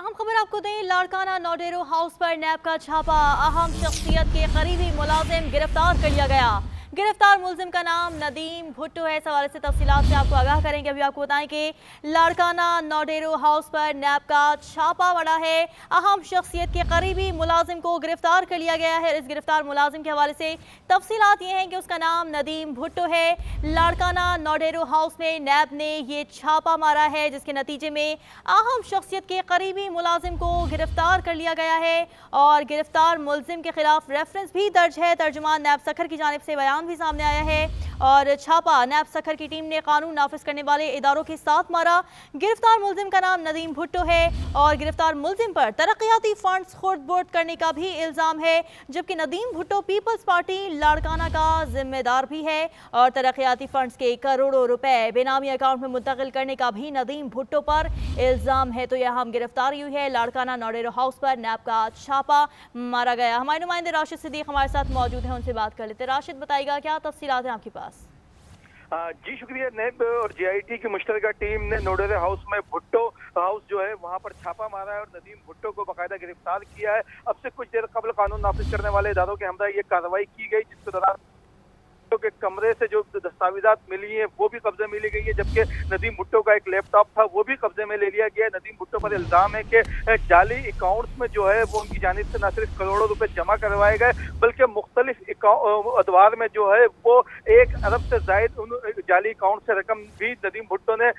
अहम खबर आपको दें, लाड़काना नौडेरो हाउस पर नैब का छापा। अहम शख्सियत के करीबी मुलाजिम गिरफ्तार कर लिया गया। गिरफ्तार मुलजिम का नाम नदीम भुट्टो है। इस हवाले से तफसीलात से आपको आगाह करेंगे। अभी आपको बताएं कि लाड़काना नौडेरो हाउस पर नैब का छापा पड़ा है। अहम शख्सियत के करीबी मुलाजिम को गिरफ्तार कर लिया गया है। इस गिरफ्तार मुलाजिम के हवाले से तफसीलात ये हैं कि उसका नाम नदीम भुट्टो है। लाड़काना नौडेरो हाउस में नैब ने ये छापा मारा है, जिसके नतीजे में अहम शख्सियत के करीबी मुलाजिम को गिरफ्तार कर लिया गया है और गिरफ्तार मुलजिम के खिलाफ रेफरेंस भी दर्ज है। तर्जुमान नैब सखर की जानिब से बयान भी सामने आया है और छापा नैब सखर की टीम ने कानून नाफिज करने वाले इदारों के साथ मारा। गिरफ्तार मुलजिम का नाम नदीम भुट्टो है और गिरफ्तार मुलजिम पर तरक्याती फंड्स खुर्द-बुर्द करने का भी इल्जाम है, जबकि नदीम भुट्टो पीपल्स पार्टी लाड़काना का जिम्मेदार भी है और तरक्याती फंड्स के करोड़ों रुपए बेनामी अकाउंट में मुंतकिल करने का भी नदीम भुट्टो पर इल्जाम है। तो यह हम गिरफ्तारी हुई है। लाड़काना नौडेरो हाउस पर नैब का छापा मारा गया। हमारे नुमाइंदे राशिद सिद्दीक हमारे साथ मौजूद हैं, उनसे बात कर लेते हैं। राशिद, बताइएगा क्या तफसीलात हैं आपके पास? जी शुक्रिया। नैब और जेआईटी की मुश्तरका टीम ने नौडेरो हाउस में भुट्टो हाउस जो है वहां पर छापा मारा है और नदीम भुट्टो को बाकायदा गिरफ्तार किया है। अब से कुछ देर कबल कानून नाफिज करने वाले इदारों के हमरा ये कार्रवाई की गई, जिसके दौरान के कमरे से जो दस्तावेजात मिली हैं वो भी कब्जे में ली गई है, जबकि नदीम भुट्टो का एक लैपटॉप था वो भी कब्जे में ले लिया गया है। नदीम भुट्टो पर इल्जाम है कि जाली अकाउंट्स में जो है वो उनकी जानिब से न सिर्फ करोड़ों रुपए जमा करवाए गए, बल्कि मुख्तलिफ अदवार में जो है वो 1 अरब से जायद उन जाली अकाउंट से रकम भी नदीम भुट्टो ने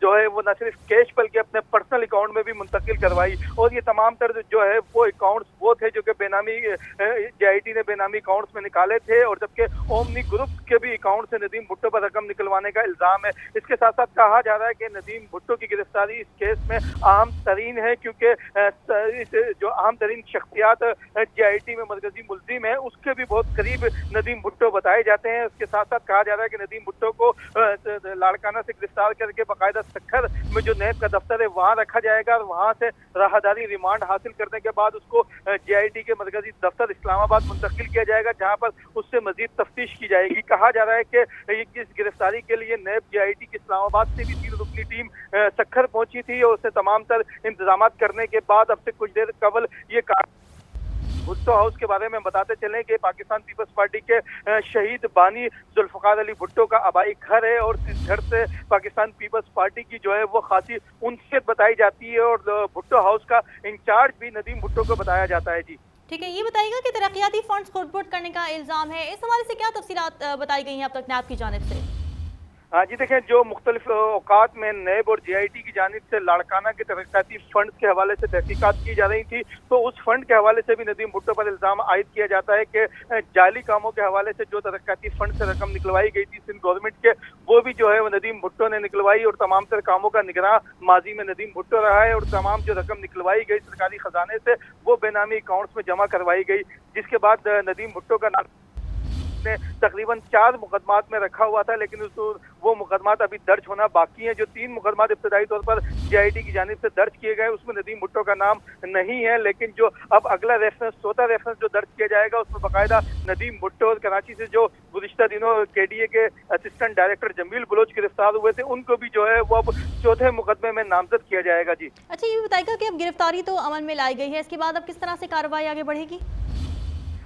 जो है वो न सिर्फ कैश बल्कि अपने पर्सनल अकाउंट में भी मुंतकिल करवाई। और ये तमाम तर जो है वो अकाउंट्स वो थे जो कि बेनामी जेआईटी ने बेनामी अकाउंट्स में निकाले थे, और जबकि ओमनी ग्रुप के भी अकाउंट से नदीम भुट्टो पर रकम निकलवाने का इल्जाम है। इसके साथ साथ कहा जा रहा है कि नदीम भुट्टो की गिरफ्तारी इस केस में अहम तरीन है, क्योंकि जो अहम तरीन शख्सियात जेआईटी में मरकजी मुलजिम है उसके भी बहुत करीब नदीम भुट्टो बताए जाते हैं। इसके साथ साथ कहा जा रहा है कि नदीम भुट्टो को लाड़काना से गिरफ्तार करके बाकायदा सखर में जो नैब का दफ्तर है वहां रखा जाएगा और वहां से राहदारी रिमांड हासिल करने के बाद उसको जेआईटी के मरकजी दफ्तर इस्लामाबाद मुंतकिल किया जाएगा, जहां पर उससे मजीद तफ्तीश की जाएगी। कहा जा रहा है कि इस गिरफ्तारी के लिए नैब जेआईटी की इस्लामाबाद से भी 3 रुकनी टीम सखर पहुंची थी और उसने तमाम तर इंतजाम करने के बाद अब से कुछ देर कबल ये भुट्टो हाउस के बारे में बताते चलें कि पाकिस्तान पीपल्स पार्टी के शहीद बानी जुल्फकार अली भुट्टो का आबाई घर है और इस घर से पाकिस्तान पीपल्स पार्टी की जो है वो खासी उनसीयत बताई जाती है और भुट्टो हाउस का इंचार्ज भी नदीम भुट्टो को बताया जाता है। जी ठीक है, ये बताइएगा कि तरक्याती फंड्स खुर्द-बुर्द करने का इल्जाम है, इस हवाले से क्या तफसीलात बताई गई हैं अब तक नैब की जानिब से? हाँ जी, देखें, जो मुख्तलिफ औकात में नैब और जेआईटी की जानिब से लाड़काना के तरक्याती फंड के हवाले से तहकीकात की जा रही थी, तो उस फंड के हवाले से भी नदीम भुट्टो पर इल्जाम आयद किया जाता है कि जाली कामों के हवाले से जो तरक्याती फंड से रकम निकलवाई गई थी सिंध गवर्नमेंट के, वो भी जो है वो नदीम भुट्टो ने निकलवाई और तमाम तर कामों का निगरां माजी में नदीम भुट्टो रहा है और तमाम जो रकम निकलवाई गई सरकारी खजाने से वो बेनामी अकाउंट्स में जमा करवाई गई, जिसके बाद नदीम भुट्टो का नाम ने तकरीबन 4 मुकदमात में रखा हुआ था, लेकिन वो मुकदमात अभी दर्ज होना बाकी हैं। जो 3 मुकदमात इब्तदाई तौर पर जेआईटी की जानिब से दर्ज किए गए उसमें नदीम भुट्टो का नाम नहीं है, लेकिन जो अब अगला रेफरेंस 4था रेफरेंस जो दर्ज किया जाएगा उसमें बाकायदा नदीम भुट्टो और कराची से जो गुज़िश्ता दिनों केडीए के असिस्टेंट डायरेक्टर जमील बलोच गिरफ्तार हुए थे उनको भी जो है वो अब 4थे मुकदमे में नामजद किया जाएगा। जी अच्छा, ये बताइएगा कि अब गिरफ्तारी तो अमल में लाई गई है, इसके बाद अब किस तरह से कार्रवाई आगे बढ़ेगी?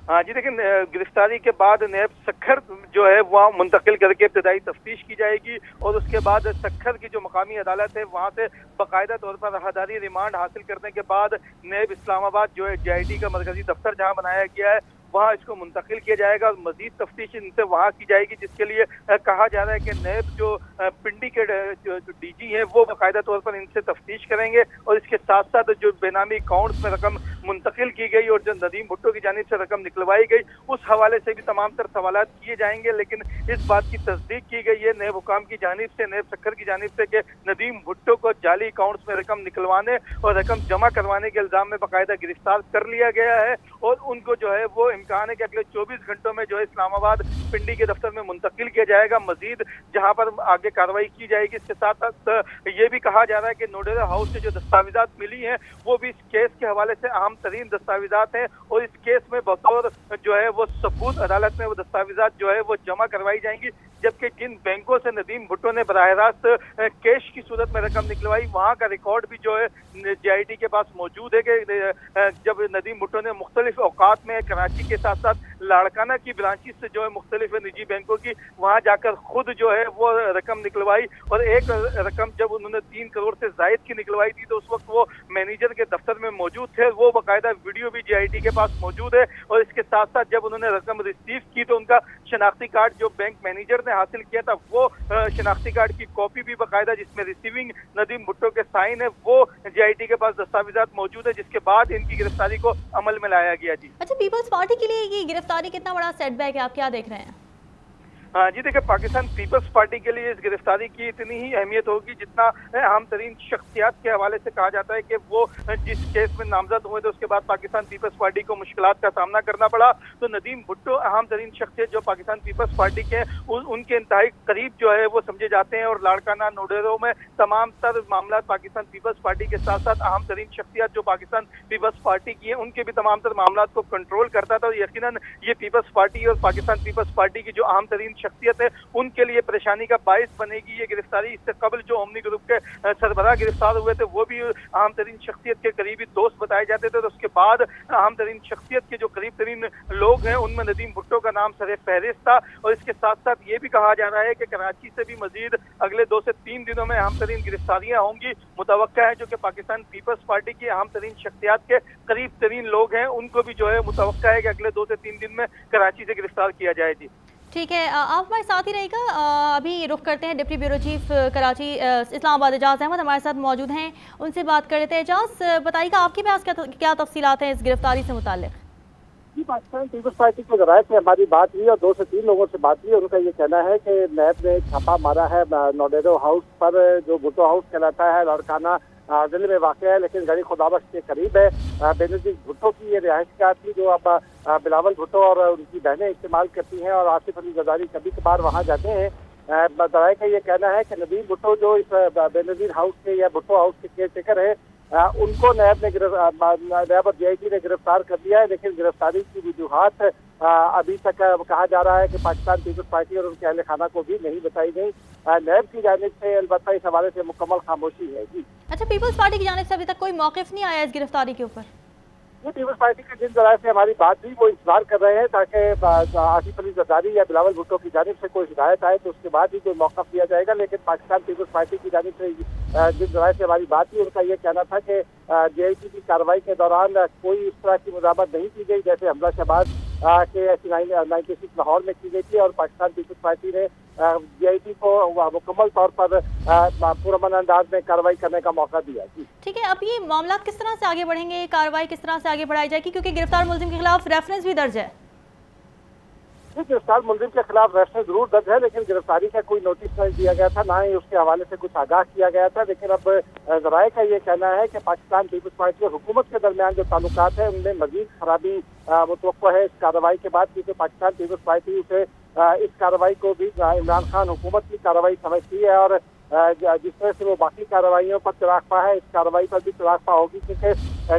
हाँ जी, लेकिन गिरफ्तारी के बाद नैब सखर जो है वहाँ मुंतकिल करके इब्तदाई तफ्तीश की जाएगी और उसके बाद सखर की जो मकामी अदालत है वहाँ से बाकायदा तौर पर राहदारी रिमांड हासिल करने के बाद नैब इस्लामाबाद जो है जेआईटी का मरकजी दफ्तर जहाँ बनाया गया है वहाँ इसको मुंतकिल किया जाएगा और मजीद तफ्तीश इनसे वहाँ की जाएगी, जिसके लिए कहा जा रहा है कि नैब जो पिंडी के जो डीजी हैं वो बाकायदा तौर पर इनसे तफ्तीश करेंगे और इसके साथ साथ जो बेनामी अकाउंट्स में रकम मुंतकिल की गई और जो नदीम भुट्टो की जानिब से रकम निकलवाई गई उस हवाले से भी तमाम तर सवालात किए जाएंगे। लेकिन इस बात की तस्दीक की गई है नैब हुकाम की जानिब से, नैब सखर की जानिब से कि नदीम भुट्टो को जाली अकाउंट्स में रकम निकलवाने और रकम जमा करवाने के इल्जाम में बाकायदा गिरफ्तार कर लिया गया है और उनको जो है वो इम्कान है कि अगले 24 घंटों में जो है इस्लामाबाद पिंडी के दफ्तर में मुंतकिल किया जाएगा, मजीद जहां पर आगे कार्रवाई की जाएगी। इसके साथ साथ ये भी कहा जा रहा है कि नौडेरो हाउस से जो दस्तावेजात मिली हैं वो भी इस केस के हवाले से अहम तरीन दस्तावेजात हैं और इस केस में बतौर जो है वो सबूत अदालत में वो दस्तावेजात जो है वो जमा करवाई जाएंगी, जबकि जिन बैंकों से नदीम भुट्टो ने बराह रास्त कैश की सूरत में रकम निकलवाई वहाँ का रिकॉर्ड भी जो है JIT के पास मौजूद है कि जब नदीम भुट्टो ने मुख्तलिफ औकात में कराची के साथ साथ लाड़काना की ब्रांचेस से जो है मुख्तलिफ निजी बैंकों की वहाँ जाकर खुद जो है वो रकम निकलवाई, और एक रकम जब उन्होंने 3 करोड़ से जायद की निकलवाई थी तो उस वक्त वो मैनेजर के दफ्तर में मौजूद थे, वो बाकायदा वीडियो भी JIT के पास मौजूद है। और इसके साथ साथ जब उन्होंने रकम रिसीव की तो उनका शनाख्ती कार्ड जो बैंक मैनेजर ने हासिल किया था वो शनाख्ती कार्ड की कॉपी भी बाकायदा जिसमें रिसीविंग नदीम भुट्टो के साइन है वो JIT के पास दस्तावेजात मौजूद है, जिसके बाद इनकी गिरफ्तारी को अमल में लाया गया। जी अच्छा, पीपल्स पार्टी के लिए ये गिरफ्तारी कितना बड़ा सेटबैक है, आप क्या देख रहे हैं? हाँ जी, देखिए पाकिस्तान पीपल्स पार्टी के लिए इस गिरफ्तारी की इतनी ही अहमियत होगी जितना अहम तरीन शख्सियात के हवाले से कहा जाता है कि वो जिस केस में नामजद हुए थे उसके बाद पाकिस्तान पीपल्स पार्टी को मुश्किलात का सामना करना पड़ा, तो नदीम भुट्टो अहम तरीन शख्सियत जो पाकिस्तान पीपल्स पार्टी के उनके इंतहाई करीब जो है वो समझे जाते हैं। और लाड़काना नोडेरो में तमाम तर मामला पाकिस्तान पीपल्स पार्टी के साथ साथ अहम तरीन शख्सियत जो पाकिस्तान पीपल्स पार्टी की है उनके भी तमाम तर मामला को कंट्रोल करता था। और यकीनन ये पीपल्स पार्टी और पाकिस्तान पीपल्स पार्टी की जो अहम तरीन शख्सियत है उनके लिए परेशानी का बाइस बनेगी ये गिरफ्तारी। इससे कबल जो ओमनी ग्रुप के सरबराह गिरफ्तार हुए थे वो भी अहम तरीन शख्सियत के करीबी दोस्त बताए जाते थे, तो उसके बाद अहम तरीन शख्सियत के जो करीब तरीन लोग हैं उनमें नदीम भुट्टो का नाम सरे फहरिस्त था। और इसके साथ साथ ये भी कहा जा रहा है कि कराची से भी मजीद अगले 2 से 3 दिनों में अहम तरीन गिरफ्तारियां होंगी। मुतवक्का है जो कि पाकिस्तान पीपल्स पार्टी की अहम तरीन शख्सियात के करीब तरीन लोग हैं उनको भी जो है मुतवक्का है कि अगले 2 से 3 दिन में कराची से गिरफ्तार किया जाए। जी ठीक है, आप हमारे साथ ही रहेगा। अभी रुख करते हैं deputy bureau chief Karachi Islamabad Ejaz Ahmed हमारे साथ मौजूद हैं, उनसे बात कर लेते हैं। एजाज, बताइएगा आपके पास क्या तफसीलात हैं इस गिरफ्तारी से मुताल्लिक? जी, पाकिस्तान पीपल्स पार्टी के ज़राए से हमारी बात हुई और 2 से 3 लोगों से बात हुई। उनका ये कहना है कि नैब ने छापा मारा है नोडेरो हाउस पर, जो भुट्टो हाउस कहलाता है, लाड़काना जिले में वाक़ है लेकिन गड़ी खुदाबख्श के करीब है। बेनज़ीर भुट्टो की ये रिहाइशगाह थी जो अब बिलावल भुट्टो और उनकी बहनें इस्तेमाल करती हैं और आसिफ अली ज़रदारी कभी कभार वहाँ जाते हैं। ज़राए का ये कहना है कि नदीम भुट्टो जो इस बेनज़ीर हाउस के या भुट्टो हाउस के केयर टेकर है उनको नैब और JIT ने गिरफ्तार कर दिया है, लेकिन गिरफ्तारी की वजूहात अभी तक कहा जा रहा है कि पाकिस्तान पीपल्स पार्टी और उनके अहले खाना को भी नहीं बताई गई। नैब की जानिब से अलबत्ता इस हवाले से मुकम्मल खामोशी है। जी अच्छा, पीपल्स पार्टी की जानिब से अभी तक कोई मौक़िफ़ नहीं आया इस गिरफ्तारी के ऊपर? ये पीपल्स पार्टी के जिन ज़राए से हमारी बात हुई वो इंतजार कर रहे हैं ताकि आसिफ अली ज़रदारी या बिलावल भुट्टो की जानिब से कोई हिदायत आए तो उसके बाद ही कोई मौक़िफ़ दिया जाएगा। लेकिन पाकिस्तान पीपल्स पार्टी की जानिब से जिन ज़राए से हमारी बात हुई उनका ये कहना था कि JIT की कार्रवाई के दौरान कोई इस तरह की मुज़ाहमत नहीं की गई जैसे हमला शहबाज के 96 लाहौर में की गई थी। और पाकिस्तान पीपल्स पार्टी ने JIT को मुकम्मल तौर पर पुरअमन अंदाज में कार्रवाई करने का मौका दिया। ठीक है, अब ये मामला किस तरह से आगे बढ़ेंगे, कार्रवाई किस तरह से आगे बढ़ाई जाएगी, क्योंकि गिरफ्तार मुलजिम के खिलाफ रेफरेंस भी दर्ज है? गिरफ्तार मुलजिम के खिलाफ रेफरेंस जरूर दर्ज है लेकिन गिरफ्तारी का कोई नोटिस नहीं दिया गया था, ना ही उसके हवाले से कुछ आगाह किया गया था। लेकिन अब ज़राए का ये कहना है कि पाकिस्तान पीपल्स पार्टी और हुकूमत के दरमियान जो ताल्लुकात है उनमें मजीद खराबी मुतवक्को है इस कार्रवाई के बाद, क्योंकि पाकिस्तान पीपल्स पार्टी उसे इस कार्रवाई को भी इमरान खान हुकूमत की कार्रवाई समझती है और जिस तरह से वो बाकी कार्रवाइयों पर चरागपा है इस कार्रवाई पर भी चरागपा होगी, क्योंकि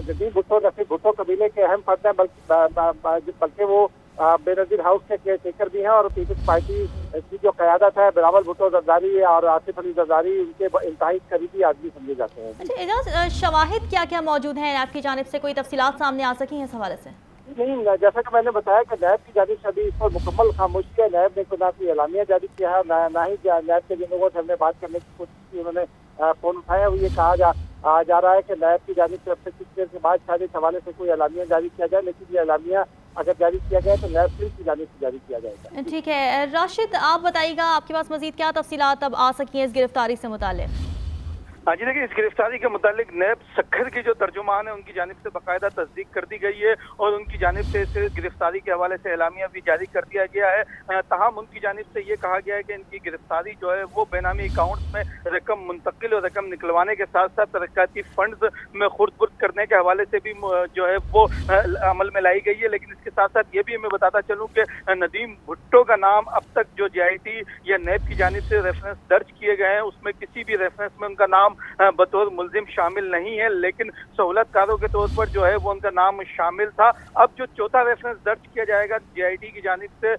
नदीम भुट्टो न सिर्फ भुट्टो कबीले के अहम फर्द हैं बल्कि वो बेनज़ीर हाउस के केयर टेकर भी हैं। और पीपल्स पार्टी की जो क़यादत है बिलावल भुट्टो ज़रदारी और आसिफ अली ज़रदारी उनके इंतहाई करीबी आदमी समझे जाते हैं। अच्छा एजाज, शवाहिद क्या क्या मौजूद हैं आपकी जानिब से, कोई तफसीलात सामने आ सकी हैं इस हवाले से? नहीं, जैसा कि मैंने बताया कि नैब की जानिब से अभी इस पर मुकम्मल खामोशी है। नैब ने ना कोई एलामिया जारी किया है ना ही नैब के जिन लोगों से हमने बात करने की कोशिश की उन्होंने फ़ोन उठाया। वो ये कहा जा रहा है कि नैब की जानिब से अब से कुछ देर के बाद शायद इस हवाले से कोई एलामिया जारी किया जाए, लेकिन ये एलामिया अगर जारी किया गया तो नैब की जानिब से जारी किया जाएगा। ठीक है, राशिद आप बताइएगा आपके पास मजीद क्या तफसीलात अब आ सकी हैं इस गिरफ्तारी से मुताल्लिक? हाँ जी, देखिए इस गिरफ्तारी के मुतालिक नैब सक्खर की जो तर्जुमान है उनकी जानिब से बाकायदा तस्दीक कर दी गई है और उनकी जानिब से इस गिरफ्तारी के हवाले से एलामिया भी जारी कर दिया गया है। तमाम उनकी जानिब से ये कहा गया है कि इनकी गिरफ्तारी जो है वो बेनामी अकाउंट्स में रकम मुंतकिल और रकम निकलवाने के साथ साथ तरक्याती फंड्स में खुर्द-बुर्द करने के हवाले से भी जो है वो अमल में लाई गई है। लेकिन इसके साथ साथ ये भी मैं बताता चलूँ कि नदीम भुट्टो का नाम अब तक जो JIT या नैब की जानिब से रेफरेंस दर्ज किए गए हैं उसमें किसी भी रेफरेंस में उनका नाम बतौर मुल्जिम शामिल नहीं है, लेकिन सहूलतकारों के तौर पर जो है वो उनका नाम शामिल था। अब जो चौथा रेफरेंस दर्ज किया जाएगा जीआईटी की जानिब से,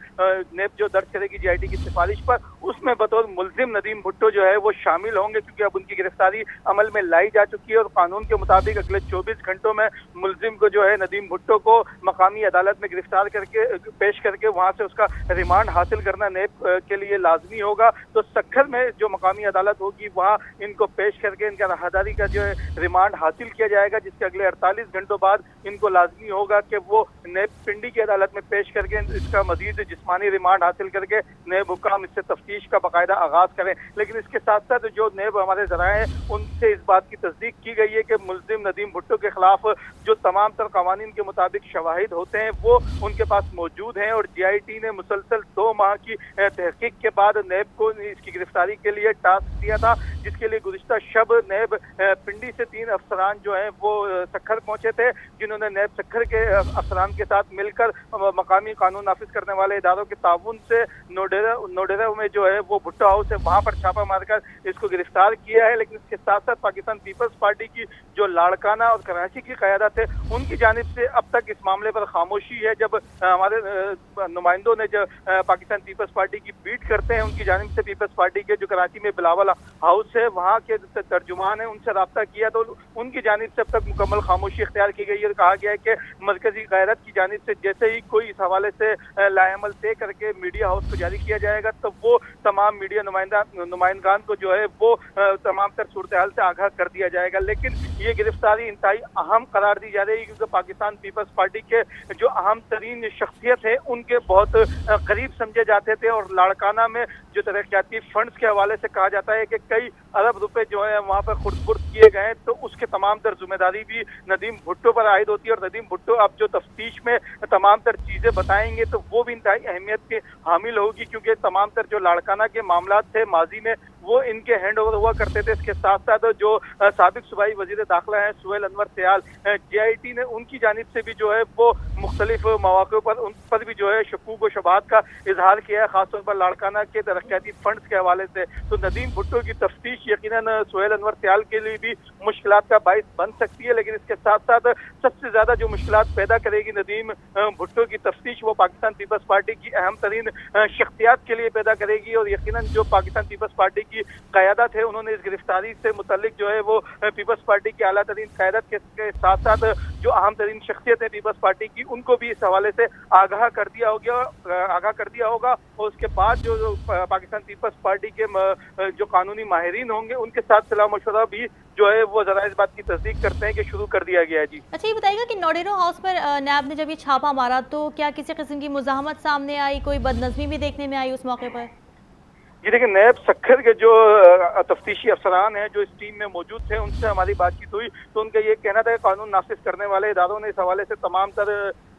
नेब जो दर्ज करेगी जीआईटी की सिफारिश पर, उसमें बतौर मुल्जिम नदीम भुट्टो जो है वो शामिल होंगे, क्योंकि अब उनकी गिरफ्तारी अमल में लाई जा चुकी है और कानून के मुताबिक अगले 24 घंटों में मुल्जिम को जो है नदीम भुट्टो को मकामी अदालत में गिरफ्तार करके पेश करके वहां से उसका रिमांड हासिल करना नेब के लिए लाजमी होगा। तो सक्खर में जो मकामी अदालत होगी वहां इनको पेश करके इनका राहदारी का जो है रिमांड हासिल किया जाएगा, जिसके अगले 48 घंटों बाद इनको लाजमी होगा कि वो नेब पिंडी की अदालत में पेश करके इसका मजीद जिस्मानी रिमांड हासिल करके नेब हुकाम इससे तफ्तीश का बाकायदा आगाज करें। लेकिन इसके साथ साथ जो नेब हमारे जराए हैं उनसे इस बात की तस्दीक की गई है कि मुल्जिम नदीम भुट्टो के खिलाफ जो तमाम तर कवानीन के मुताबिक शवाहिद होते हैं वो उनके पास मौजूद हैं, और जीआईटी ने मुसलसल 2 माह की तहकीक के बाद नेब को इसकी गिरफ्तारी के लिए टास्क दिया था, जिसके लिए गुज़िश्ता शब नेब पिंडी से 3 अफसरान जो हैं वो सक्खर पहुंचे थे, जिन्होंने नेब सक्खर के अफसरान के साथ मिलकर मकामी कानून नाफिज करने वाले इदारों के ताउन से नोडेरा में जो है वो भुट्टो हाउस है वहां पर छापा मारकर इसको गिरफ्तार किया है। लेकिन इसके साथ साथ पाकिस्तान पीपल्स पार्टी की जो लाड़काना और कराची की क़यादत है उनकी जानिब से अब तक इस मामले पर खामोशी है। जब हमारे नुमाइंदों ने जो पाकिस्तान पीपल्स पार्टी की बीट करते हैं, उनकी जानिब से पीपल्स पार्टी के जो कराची में बिलावल हाउस है वहाँ के तर्जुमान है उनसे रब्ता किया तो उनकी जानिब से अब तक मुकम्मल खामोशी इख्तियार की गई है। कहा गया है कि मरकजी क़यादत की जानिब से जैसे ही कोई इस हवाले से लाएमल तय करके मीडिया हाउस को जारी किया जाएगा तो वो तमाम मीडिया नुमाइंदान को जो है वो तमाम तर सूरत हाल से आगाह कर दिया जाएगा। लेकिन ये गिरफ्तारी इंतहाई अहम करार दी जा रही है, क्योंकि पाकिस्तान पीपल्स पार्टी के जो अहम तरीन शख्सियत है उनके बहुत करीब समझे जाते थे, और लाड़काना में जो तरक्याती फंड्स के हवाले से कहा जाता है कि कई अरब रुपए जो है वहाँ पर खुर्द किए गए, तो उसके तमाम तर जिम्मेदारी भी नदीम भुट्टो पर आयद होती है। और नदीम भुट्टो अब जो तफ्तीश में तमाम तर चीजें बताएंगे तो वो भी इंतहाई अहमियत के हामिल होगी, क्योंकि तमाम तर जो लाड़काना के मामला थे माजी में वो इनके हैंड ओवर हुआ करते थे। इसके साथ साथ जो साबिक सूबाई वजीर दाखिला है सुहेल अनवर सयाल, जीआईटी ने उनकी जानिब से भी जो है वो मुख्तलिफ मौक़ों पर उन पर भी जो है शकूक व शुबहात का इजहार किया है, खासतौर पर लाड़काना के तरक्याती फंड्स के हवाले से। तो नदीम भुट्टो की तफ्तीश यकीनन सुहेल अनवर सयाल के लिए भी मुश्किलात का बाइस बन सकती है। लेकिन इसके साथ साथ सबसे ज्यादा जो मुश्किलात पैदा करेगी नदीम भुट्टो की तफ्तीश वो पाकिस्तान पीपल्स पार्टी की अहम तरीन शख्सियात के लिए पैदा करेगी, और यकीनन जो पाकिस्तान पीपल्स पार्टी की क़यादत है उन्होंने इस गिरफ्तारी से मुतल्लिक जो है वो पीपल्स पार्टी की आला तरीन क़यादत के साथ साथ जो अहम तरीन शख्सियत है पीपल्स पार्टी की उनको भी इस हवाले से आगाह कर दिया होगा। और उसके बाद जो पाकिस्तान पीपल्स पार्टी के जो कानूनी माहिरीन होंगे उनके साथ सलाह मशवरा भी जो है वो जरा इस बात की तस्दीक करते हैं कि शुरू कर दिया गया है। जी अच्छा, ये बताइएगा कि नोडेरो हाउस पर नैब ने जब ये छापा मारा तो क्या किसी किस्म की मुज़ाहमत सामने आई, कोई बदनज़मी भी देखने में आई उस मौके पर? जी देखिए, नैब सक्खर के जो तफ्तीशी अफसरान हैं जो इस टीम में मौजूद थे उनसे हमारी बातचीत हुई तो उनका ये कहना था कि कानून नाफिज करने वाले इदारों ने इस हवाले से तमाम तर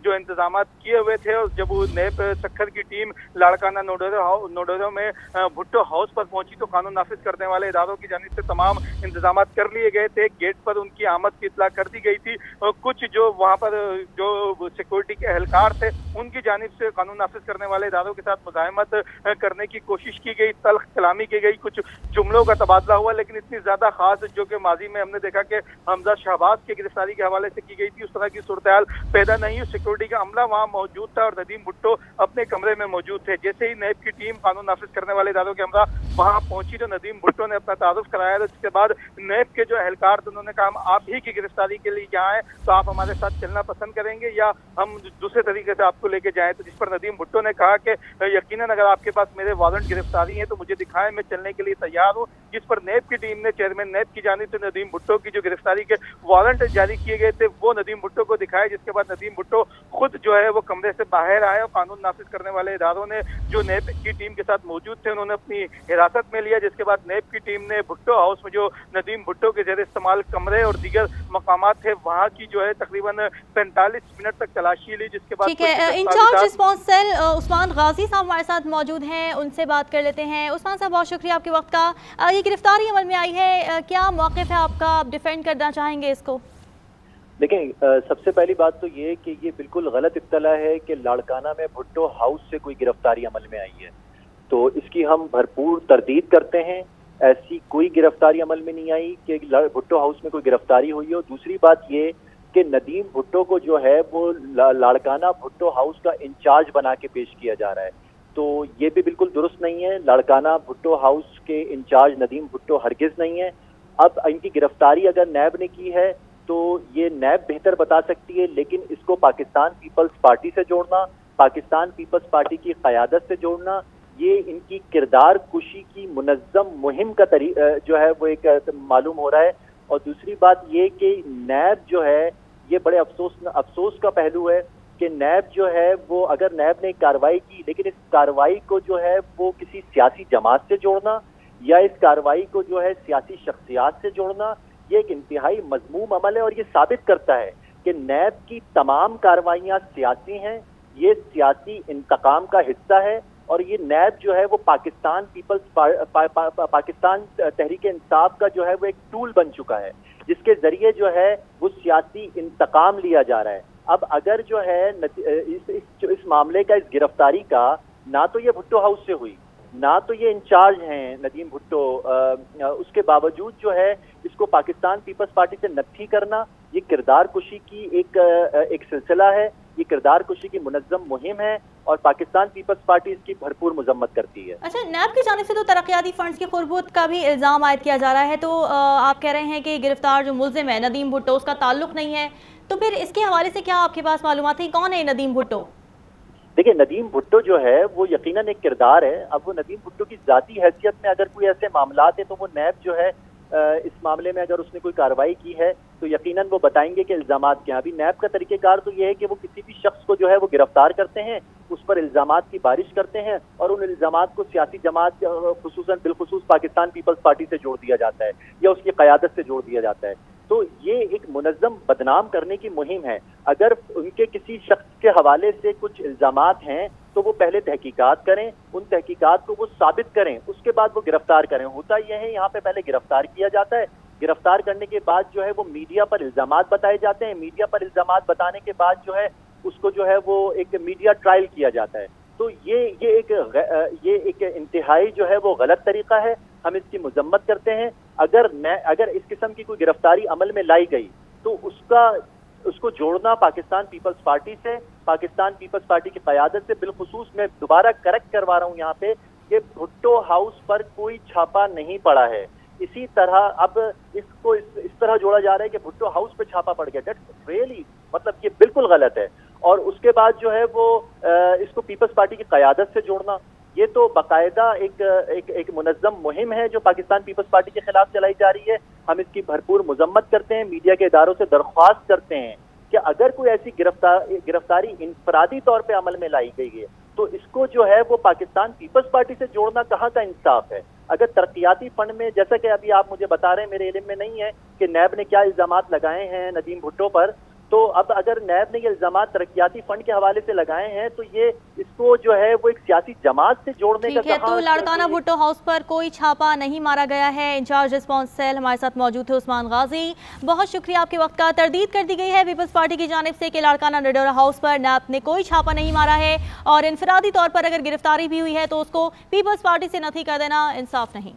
जो इंतजाम किए हुए थे, और जब वो नैब सक्खर की टीम लाड़काना नोडेरो में भुट्टो हाउस पर पहुंची तो कानून नाफिज करने वाले इदारों की जानिब से तमाम इंतजाम कर लिए गए थे। गेट पर उनकी आमद की इतला कर दी गई थी, और कुछ जो वहाँ पर जो सिक्योरिटी के एहलकार थे उनकी जानिब से कानून नाफिज करने वाले इदारों के साथ मुज़ाहमत करने की कोशिश की गई, तल्ख कलामी की गई, कुछ जुमलों का तबादला हुआ, लेकिन इतनी ज्यादा खास जो कि माजी में हमने देखा कि हमजा शहबाज की गिरफ्तारी के हवाले से की गई थी उस तरह की सूरत हाल पैदा नहीं हुई। सिक्योरिटी का अमला वहाँ मौजूद था और नदीम भुट्टो अपने कमरे में मौजूद थे। जैसे ही नैब की टीम कानून नाफिज करने वाले इदारों के अमला वहाँ पहुंची तो नदीम भुट्टो ने अपना तारुफ कराया, तो इसके बाद नैब के जो एहलकार थे उन्होंने कहा हम आप ही की गिरफ्तारी के लिए यहाँ आए तो आप हमारे साथ चलना पसंद करेंगे या हम दूसरे तरीके से आपको लेके जाएं। तो जिस पर नदीम भुट्टो ने कहा कि यकीनन अगर आपके पास मेरे वारंट गिरफ्तारी है तो मुझे दिखाएं, मैं चलने के लिए तैयार हूँ। जिस पर नैब की टीम ने चेयरमैन नैब की जानिब से नदीम भुट्टो की जो गिरफ्तारी के वारंट जारी किए गए थे वो नदीम भुट्टो को दिखाए, जिसके बाद नदीम भुट्टो खुद जो है वो कमरे से बाहर आए और कानून नाफिज करने वाले इदारों ने जो नैब की टीम के साथ मौजूद थे उन्होंने अपनी हिरासत में लिया। जिसके बाद नैब की टीम ने भुट्टो हाउस में जो नदीम भुट्टो के जेर इस्तेमाल कमरे और दीगर मकामात थे वहाँ की जो है तकरीबन 45 मिनट तक तलाशी ली। जिसके बाद ठीक है, इंचार्ज रिस्पांस सेल उस्मान गाजी साहब हमारे साथ मौजूद हैं, उनसे बात कर लेते हैं। उस्मान साहब बहुत शुक्रिया आपके वक्त का। ये गिरफ्तारी अमल में आई है, क्या मौक़िफ़ है आपका, आप डिफेंड करना चाहेंगे इसको? देखें, सबसे पहली बात तो ये कि ये बिल्कुल गलत इत्तला है कि लाड़काना में भुट्टो हाउस से कोई गिरफ्तारी अमल में आई है, तो इसकी हम भरपूर तरदीद करते हैं। ऐसी कोई गिरफ्तारी अमल में नहीं आई कि भुट्टो हाउस में कोई गिरफ्तारी हुई हो। दूसरी बात ये कि नदीम भुट्टो को जो है वो लाड़काना भुट्टो हाउस का इंचार्ज बना के पेश किया जा रहा है, तो ये भी बिल्कुल दुरुस्त नहीं है। लाड़काना भुट्टो हाउस के इंचार्ज नदीम भुट्टो हरगिज नहीं है। अब इनकी गिरफ्तारी अगर नैब ने की है तो ये नैब बेहतर बता सकती है, लेकिन इसको पाकिस्तान पीपल्स पार्टी से जोड़ना, पाकिस्तान पीपल्स पार्टी की क़यादत से जोड़ना, ये इनकी किरदार कुशी की मुनज़्ज़म मुहिम का जो है वो एक मालूम हो रहा है। और दूसरी बात ये कि नैब जो है, ये बड़े अफसोस का पहलू है कि नैब जो है वो, अगर नैब ने कार्रवाई की, लेकिन इस कार्रवाई को जो है वो किसी सियासी जमात से जोड़ना या इस कार्रवाई को जो है सियासी शख्सियात से जोड़ना, ये एक इंतहाई मज़मूम अमल है। और ये साबित करता है कि नैब की तमाम कार्रवाइयाँ सियासी हैं, ये सियासी इंतकाम का हिस्सा है। और ये नैब जो है वो पाकिस्तान पाकिस्तान तहरीक इंसाफ का जो है वो एक टूल बन चुका है, जिसके जरिए जो है वो सियासी इंतकाम लिया जा रहा है। अब अगर जो है इस मामले का, इस गिरफ्तारी का, ना तो ये भुट्टो हाउस से हुई, ना तो ये इंचार्ज हैं नदीम भुट्टो, उसके बावजूद जो है इसको पाकिस्तान पीपल्स पार्टी से नत्थी करना, ये किरदार कुशी की एक सिलसिला है, ये किरदार कुशी की मुनज़्ज़म मुहिम है और पाकिस्तान पीपल्स पार्टी इसकी भरपूर मजम्मत करती है। अच्छा, नैब की जानिब से तो तरक्याती फंड्स की खुरबुत का भी इल्ज़ाम आयद किया जा रहा है, तो आप कह रहे हैं कि गिरफ्तार जो मुल्ज़िम है नदीम भुट्टो, उसका ताल्लुक नहीं है, तो फिर इसके हवाले से क्या आपके पास मालूमात है, कौन है नदीम भुट्टो? देखिए, नदीम भुट्टो जो है वो यकीनन एक किरदार है। अब वो नदीम भुट्टो की ज़ाती हैसियत में अगर कोई ऐसे मामलात है तो वो नैब जो है इस मामले में अगर उसने कोई कार्रवाई की है तो यकीनन वो बताएंगे कि इल्ज़ामात क्या हैं। अभी नैब का तरीक़ेकार तो ये है कि वो किसी भी शख्स को जो है वो गिरफ्तार करते हैं, उस पर इल्ज़ामात की बारिश करते हैं और उन इल्ज़ामात को सियासी जमात खुसूसन बिलखुसूस पाकिस्तान पीपल्स पार्टी से जोड़ दिया जाता है या उसकी क़यादत से जोड़ दिया जाता है। तो ये एक मुनज़्ज़म बदनाम करने की मुहिम है। अगर उनके किसी शख्स के हवाले से कुछ इल्ज़ामात हैं तो वो पहले तहकीकात करें, उन तहकीकात को वो साबित करें, उसके बाद वो गिरफ्तार करें। होता यह है, यहाँ पे पहले गिरफ्तार किया जाता है, गिरफ्तार करने के बाद जो है वो मीडिया पर इल्ज़ामात बताए जाते हैं, मीडिया पर इल्ज़ामात बताने के बाद जो है उसको जो है वो एक मीडिया ट्रायल किया जाता है। तो ये एक इंतहाई जो है वो गलत तरीका है, हम इसकी मजम्मत करते हैं। अगर इस किस्म की कोई गिरफ्तारी अमल में लाई गई तो उसको जोड़ना पाकिस्तान पीपल्स पार्टी से, पाकिस्तान पीपल्स पार्टी की क़यादत से, बिलखुसूस मैं दोबारा करेक्ट करवा रहा हूँ यहाँ पे कि भुट्टो हाउस पर कोई छापा नहीं पड़ा है। इसी तरह अब इसको इस तरह जोड़ा जा रहा है कि भुट्टो हाउस पे छापा पड़ गया। दैट्स रियली, मतलब ये बिल्कुल गलत है। और उसके बाद जो है वो इसको पीपल्स पार्टी की क़यादत से जोड़ना, ये तो बाकायदा एक मुनज़्ज़म मुहिम है जो पाकिस्तान पीपल्स पार्टी के खिलाफ चलाई जा रही है। हम इसकी भरपूर मजम्मत करते हैं, मीडिया के इदारों से दरख्वास्त करते हैं कि अगर कोई ऐसी गिरफ्तारी इनफरादी तौर पे अमल में लाई गई है तो इसको जो है वो पाकिस्तान पीपल्स पार्टी से जोड़ना कहाँ का इंसाफ है। अगर तरक्याती फंड में, जैसा कि अभी आप मुझे बता रहे हैं, मेरे इल्म में नहीं है कि नैब ने क्या इल्ज़ामात लगाए हैं नदीम भुट्टो पर, तो अब अगर नैब ने ये इल्ज़ामात तरक्याती फंड के हवाले से लगाए हैं तो ये इसको जो है वो एक सियासी जमात से जोड़ने का कहा। तो लाड़काना भुट्टो हाउस पर कोई छापा नहीं मारा गया है। इंचार्ज रिस्पॉन्स सेल हमारे साथ मौजूद थे उस्मान गाजी, बहुत शुक्रिया आपके वक्त का। तरदीद कर दी गई है पीपल्स पार्टी की जानिब से कि लाड़काना नोडेरो हाउस पर नैब ने कोई छापा नहीं मारा है और इनफरादी तौर पर अगर गिरफ्तारी भी हुई है तो उसको पीपल्स पार्टी से नथी कर देना इंसाफ नहीं।